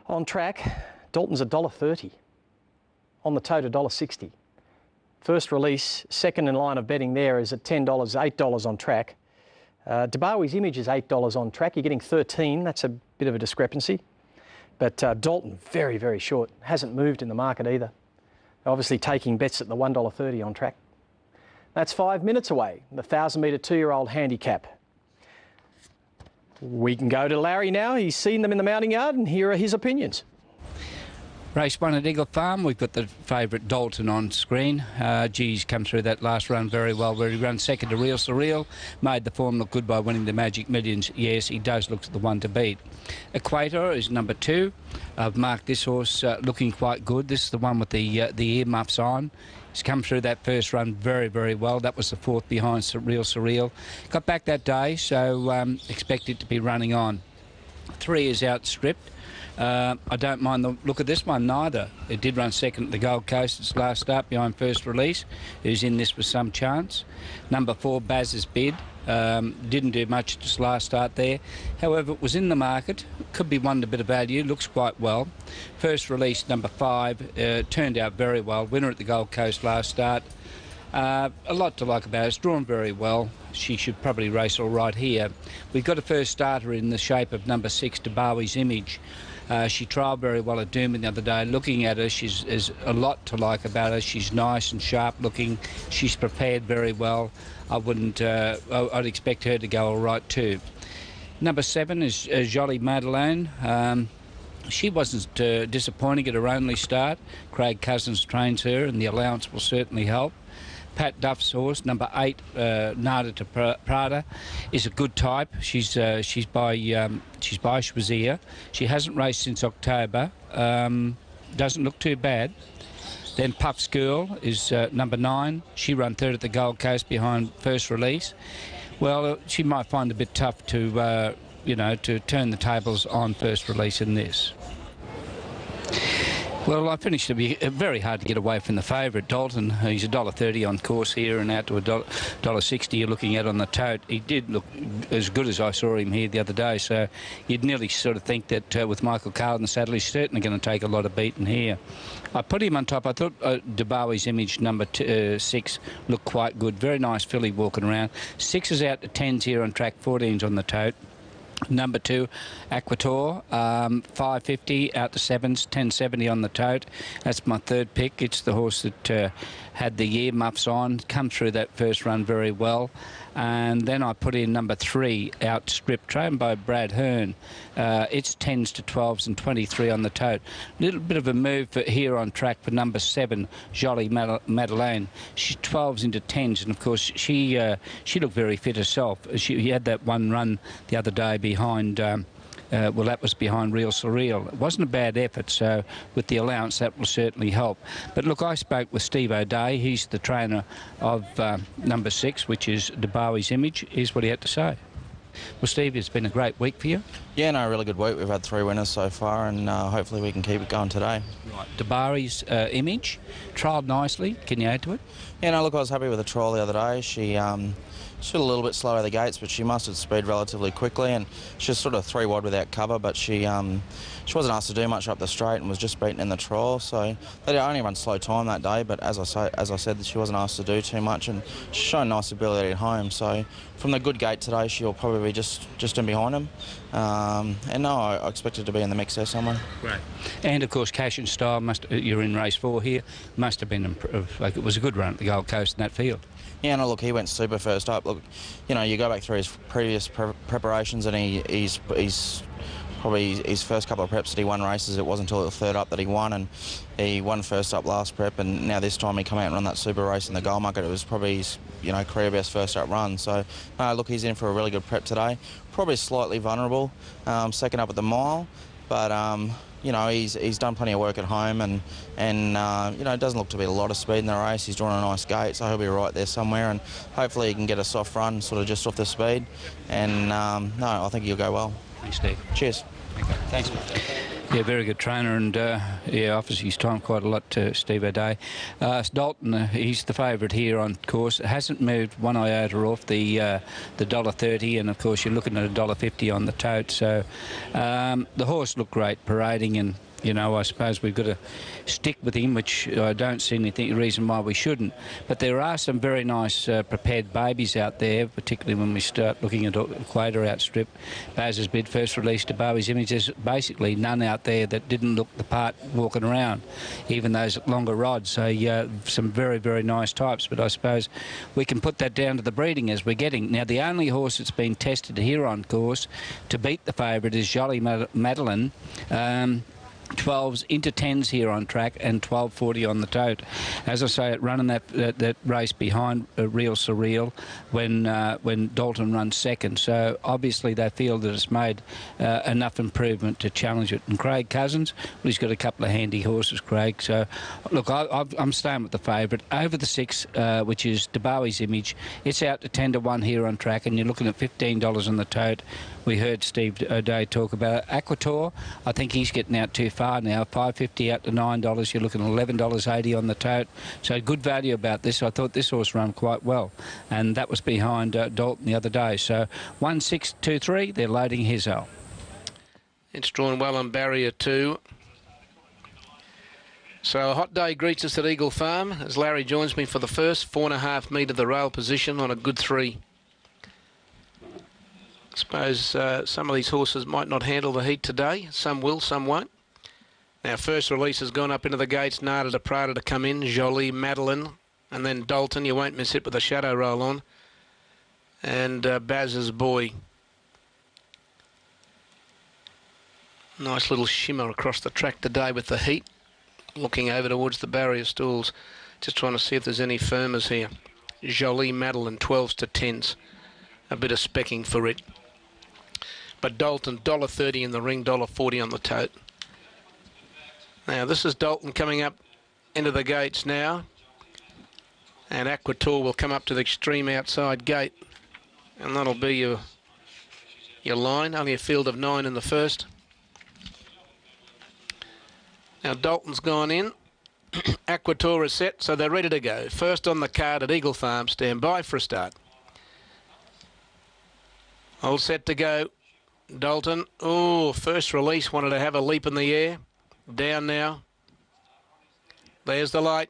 On track, Dalton's $1.30. On the tote, $1.60. First release, second in line of betting there is at $10, $8 on track. Debawi's Image is $8 on track. You're getting 13. That's a bit of a discrepancy. But Dalton, very, very short. Hasn't moved in the market either. Obviously taking bets at the $1.30 on track. That's 5 minutes away, the 1,000-metre two-year-old handicap. We can go to Larry now. He's seen them in the mounting yard, and here are his opinions. Race 1 at Eagle Farm, we've got the favourite Dalton on screen. He's come through that last run very well, where he ran second to Real Surreal, made the form look good by winning the Magic Millions. Yes, he does look the one to beat. Equator is number 2. I've marked this horse looking quite good. This is the one with the earmuffs on. He's come through that first run very, very well. That was the 4th behind Real Surreal. Got back that day, so expect it to be running on. 3 is outstripped. I don't mind the look of this one neither. It did run second at the Gold Coast its last start behind First Release, who's in this with some chance. Number 4, Baz's Bid. Didn't do much this last start there. However, it was in the market. Could be one a bit of value. Looks quite well. First Release, number 5, turned out very well. Winner at the Gold Coast last start. A lot to like about it. It's drawn very well. She should probably race all right here. We've got a first starter in the shape of number 6, Debawi's Image. She trialled very well at Doomben the other day. Looking at her, there's a lot to like about her. She's nice and sharp looking. She's prepared very well. I'd expect her to go all right too. Number 7 is Jolie Madeleine. She wasn't disappointing at her only start. Craig Cousins trains her, and the allowance will certainly help. Pat Duff's horse, number 8, Nada to Prada, is a good type. She's by Schwazier. She hasn't raced since October. Doesn't look too bad. Then Puff's Girl is number 9. She ran 3rd at the Gold Coast behind First Release. Well, she might find it a bit tough to, to turn the tables on First Release in this. Well, I finished to be very hard to get away from the favourite, Dalton. He's $1.30 on course here and out to $1.60 you're looking at on the tote. He did look as good as I saw him here the other day, so you'd nearly sort of think that with Michael Carl in the saddle, he's certainly going to take a lot of beating here. I put him on top. I thought Debawi's Image, number 6, looked quite good. Very nice filly walking around. 6 is out to 10s here on track, 14's on the tote. Number 2, Aquator, 550 out to 7s, 1070 on the tote. That's my 3rd pick. It's the horse that had the earmuffs on, come through that first run very well. And then I put in number 3, Outstrip, trained by Brad Hearn. It's 10s to 12s and 23 on the tote. A little bit of a move here on track for number 7, Jolie Madeleine. She's 12s into 10s, and of course she looked very fit herself. She had that one run the other day behind. That was behind Real Surreal. It wasn't a bad effort, so with the allowance that will certainly help. But look, I spoke with Steve O'Day. He's the trainer of number 6, which is Debawi's Image. Here's what he had to say. Well, Steve, it's been a great week for you. Yeah, no, really good week. We've had 3 winners so far, and hopefully we can keep it going today. Right, Debawi's Image, trialled nicely. Can you add to it? Yeah, no, look, I was happy with the trial the other day. She was a little bit slow out of the gates, but she mustered speed relatively quickly, and she was sort of 3 wide without cover, but she wasn't asked to do much up the straight and was just beaten in the trial, so they only run slow time that day, but as I said, she wasn't asked to do too much, and she's shown nice ability at home, so from the good gate today, she'll probably be just in behind him, and no, I expect her to be in the mix there somewhere. Great. And of course, Cash and Style, you're in race 4 here, must have been, like, it was a good run at the Gold Coast in that field. Yeah, no, look, he went super first up. Look, you go back through his previous preparations, and he's probably his first couple of preps that he won races, it wasn't until the 3rd up that he won, and he won first up last prep, and now this time he come out and run that super race in the goal market. It was probably his career best first up run. So look, he's in for a really good prep today. Probably slightly vulnerable, second up at the mile, but he's done plenty of work at home, and it doesn't look to be a lot of speed in the race. He's drawn a nice gate, so he'll be right there somewhere, and hopefully he can get a soft run, sort of just off the speed, and I think he'll go well. Thanks, Steve. Cheers. Okay. Thanks. Yeah, very good trainer, and yeah, offers his time quite a lot to Steve O'Day. Dalton, he's the favourite here on course. It hasn't moved one iota off the $1.30, and of course you're looking at $1.50 on the tote. So the horse looked great parading, and you know, I suppose we've got to stick with him, which I don't see any reason why we shouldn't. But there are some very nice prepared babies out there, particularly when we start looking at Equator Outstrip. Baz's Bid, first released to Bowie's Image. There's basically none out there that didn't look the part walking around, even those longer rods. So some very, very nice types. But I suppose we can put that down to the breeding as we're getting. Now, the only horse that's been tested here on course to beat the favourite is Jolie Madeleine. 12s into 10s here on track and 12.40 on the tote. As I say, running that race behind Real Surreal when Dalton runs second. So obviously they feel that it's made enough improvement to challenge it. And Craig Cousins, well, he's got a couple of handy horses, Craig. So look, I'm staying with the favourite over the 6, which is Debowie's Image. It's out to 10 to 1 here on track, and you're looking at $15 on the tote. We heard Steve O'Day talk about it. Aquator, I think he's getting out too far now. $5.50 out to $9. You're looking at $11.80 on the tote. So good value about this. I thought this horse ran quite well, and that was behind Dalton the other day. So 1-6-2-3. They're loading his out. It's drawn well on barrier 2. So a hot day greets us at Eagle Farm as Larry joins me for the first 4.5 metre the rail position on a good 3. I suppose some of these horses might not handle the heat today. Some will, some won't. Now, first release has gone up into the gates. Nada de Prada to come in. Jolie Madeleine. And then Dalton. You won't miss it with a shadow roll on. And Baz's Boy. Nice little shimmer across the track today with the heat. Looking over towards the barrier stalls. Just trying to see if there's any firmers here. Jolie Madeleine, 12s to 10s. A bit of specking for it. But Dalton, $1.30 in the ring, $1.40 on the tote. Now, this is Dalton coming up into the gates now. And Aquator will come up to the extreme outside gate. And that'll be your line. Only a field of 9 in the first. Now, Dalton's gone in. Aquator is set, so they're ready to go. First on the card at Eagle Farm. Stand by for a start. All set to go. Dalton, oh, first release, wanted to have a leap in the air. Down now. There's the light.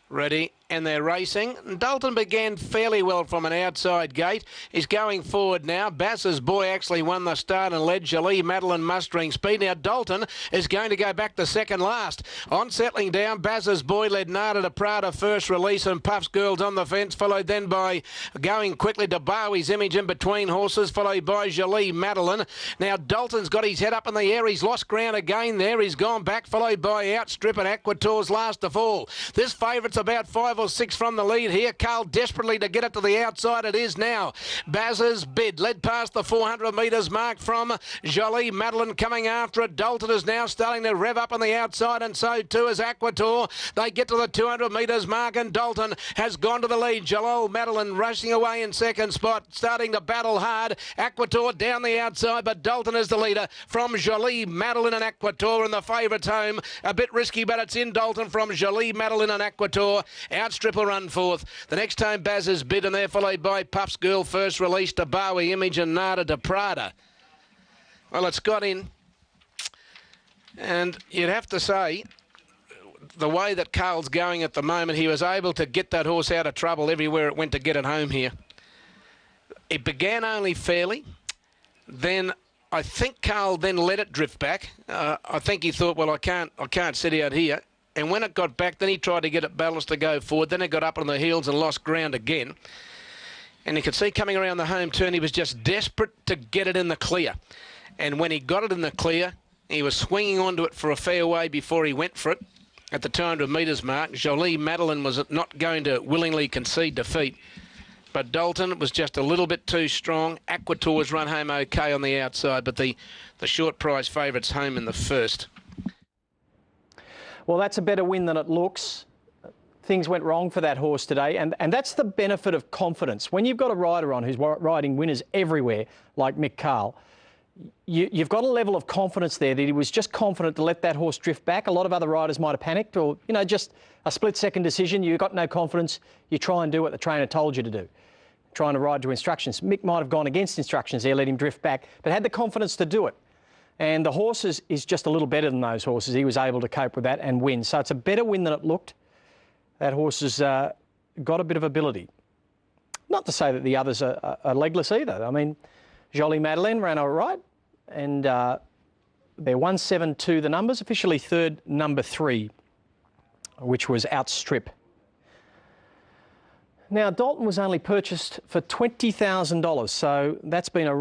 Ready, and they're racing. Dalton began fairly well from an outside gate. He's going forward now. Baz's Boy actually won the start and led Jolie Madeleine mustering speed. Now Dalton is going to go back to second last. On settling down, Baz's Boy led Nada de Prada first release, and Puff's Girls on the fence, followed then by going quickly to Bowie's Image in between horses, followed by Jolie Madeleine. Now Dalton's got his head up in the air. He's lost ground again there. He's gone back, followed by Outstrip and Aquator's last of all. This favourite's about 5 or 6 from the lead here. Carl desperately to get it to the outside. It is now. Baz's Bid led past the 400 metres mark from Jolie Madeleine coming after it. Dalton is now starting to rev up on the outside, and so too is Aquator. They get to the 200 metres mark, and Dalton has gone to the lead. Jolie Madeleine rushing away in second spot, starting to battle hard. Aquator down the outside, but Dalton is the leader from Jolie Madeleine and Aquator, and the favourites home. A bit risky, but it's in Dalton from Jolie Madeleine and Aquator. Outstrip will run fourth. The next time Baz's Bid, and they're followed by Puff's Girl first release to Bowie Image and Nada de Prada. Well, it's got in. And you'd have to say, the way that Carl's going at the moment, he was able to get that horse out of trouble everywhere it went to get it home here. It began only fairly. Then I think Carl then let it drift back. I think he thought, well, I can't sit out here. And when it got back, then he tried to get it balanced to go forward. Then it got up on the heels and lost ground again. And you could see coming around the home turn, he was just desperate to get it in the clear. And when he got it in the clear, he was swinging onto it for a fair way before he went for it at the 200 metres mark. Jolie Madeleine was not going to willingly concede defeat. But Dalton was just a little bit too strong. Aquator's run home okay on the outside, but the short price favourites home in the first. Well, that's a better win than it looks. Things went wrong for that horse today, and that's the benefit of confidence. When you've got a rider on who's riding winners everywhere, like Mick Carl, you've got a level of confidence there that he was just confident to let that horse drift back. A lot of other riders might have panicked, or, you know, just a split-second decision. You've got no confidence. You try and do what the trainer told you to do, trying to ride to instructions. Mick might have gone against instructions there, let him drift back, but had the confidence to do it. And the horse is just a little better than those horses. He was able to cope with that and win. So it's a better win than it looked. That horse has got a bit of ability. Not to say that the others are legless either. I mean, Jolie Madeleine ran all right, and they're 1-7-2 the numbers, officially third, number 3, which was Outstrip. Now, Dalton was only purchased for $20,000, so that's been a